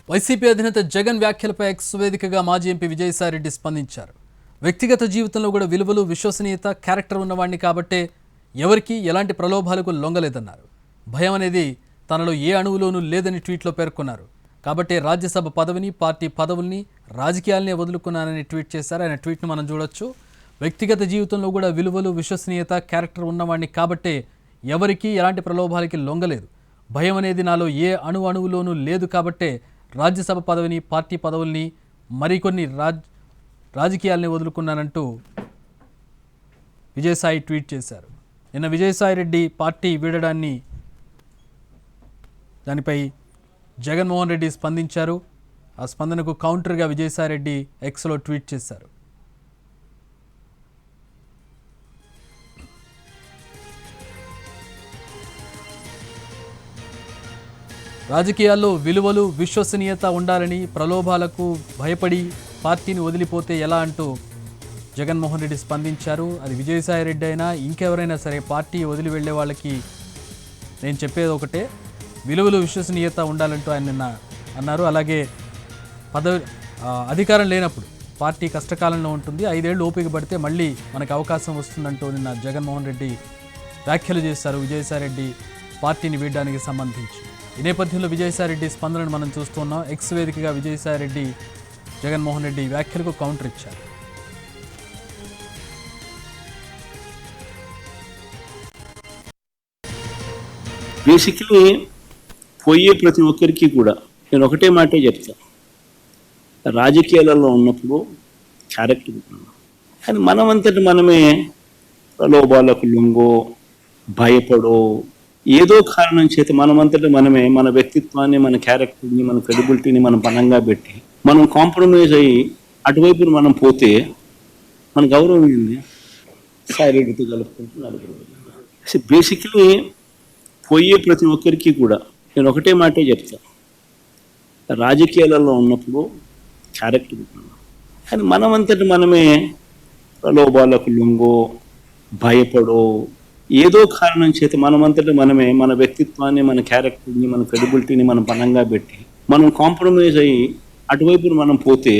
YCP అధినేత జగన్ వ్యాఖ్యలపై X వేదికగా మాజీ ఎంపీ విజయసాయిరెడ్డి స్పందించారు. వ్యక్తిగత జీవితంలో కూడా విలువలు, విశ్వసనీయత, క్యారెక్టర్ ఉన్నవాడిని కాబట్టే ఎవరికీ ఎలాంటి ప్రలోభాలకు లొంగలేదన్నారు. భయం అనేది తనలో ఏ అణువులోనూ లేదని ట్వీట్లో పేర్కొన్నారు. కాబట్టే రాజ్యసభ పదవిని, పార్టీ పదవుల్ని, రాజకీయాలనే వదులుకున్నానని ట్వీట్ చేశారు. ఆయన ట్వీట్ను మనం చూడొచ్చు. వ్యక్తిగత జీవితంలో కూడా విలువలు, విశ్వసనీయత, క్యారెక్టర్ ఉన్నవాడిని కాబట్టే ఎవరికీ ఎలాంటి ప్రలోభాలకి లొంగలేదు. భయం అనేది నాలో ఏ అణువులోనూ లేదు కాబట్టే రాజ్యసభ పదవిని, పార్టీ పదవుల్ని, మరికొన్ని రాజకీయాలని వదులుకున్నానంటూ విజయసాయి ట్వీట్ చేశారు. నిన్న విజయసాయిరెడ్డి పార్టీ వీడడాన్ని దానిపై జగన్మోహన్ రెడ్డి స్పందించారు. ఆ స్పందనకు కౌంటర్గా విజయసాయిరెడ్డి ఎక్స్లో ట్వీట్ చేశారు. రాజకీయాల్లో విలువలు, విశ్వసనీయత ఉండాలని, ప్రలోభాలకు భయపడి పార్టీని వదిలిపోతే ఎలా అంటూ జగన్మోహన్ రెడ్డి స్పందించారు. అది విజయసాయిరెడ్డి అయినా ఇంకెవరైనా సరే పార్టీ వదిలి వెళ్ళే వాళ్ళకి నేను చెప్పేది ఒకటే, విలువలు, విశ్వసనీయత ఉండాలంటూ ఆయన నిన్న అన్నారు. అలాగే అధికారం లేనప్పుడు పార్టీ కష్టకాలంలో ఉంటుంది, 5 ఏళ్ళు ఓపిక పడితే మళ్ళీ మనకు అవకాశం వస్తుందంటూ నిన్న జగన్మోహన్ రెడ్డి వ్యాఖ్యలు చేశారు విజయసాయిరెడ్డి పార్టీని వీడడానికి సంబంధించి. ఈ నేపథ్యంలో విజయసాయిరెడ్డి స్పందనను మనం చూస్తున్నాం. ఎక్స్ వేదికగా విజయసాయిరెడ్డి జగన్మోహన్ రెడ్డి వ్యాఖ్యలకు కౌంటర్ ఇచ్చారు. బేసిక్లీ పోయే ప్రతి ఒక్కరికి కూడా నేను ఒకటే మాటే చెప్తాను, రాజకీయాలలో ఉన్నప్పుడు క్యారెక్టర్ కానీ మనమంతటి మనమే ప్రలోభాలకు లొంగో, భయపడో, ఏదో కారణం చేత మనమంతటి మనమే మన వ్యక్తిత్వాన్ని, మన క్యారెక్టర్ని, మన క్రెడిబిలిటీని మనం పనంగా పెట్టి మనం కాంప్రమైజ్ అయ్యి అటువైపు మనం పోతే మన గౌరవం ఏంది? సాయిరెడ్డితో కలుపుకుంటున్నారు. బేసిక్లీ పోయే ప్రతి ఒక్కరికి కూడా నేను ఒకటే మాటే చెప్తాను, రాజకీయాలలో ఉన్నప్పుడు క్యారెక్టర్ కానీ మనమంతటి మనమే ప్రలోభాలకు లొంగో, భయపడో, ఏదో కారణం చేత మనమంతటి మనమే మన వ్యక్తిత్వాన్ని, మన క్యారెక్టర్ని, మన క్రెడిబిలిటీని మనం పనంగా పెట్టి మనం కాంప్రమైజ్ అయ్యి అటువైపు మనం పోతే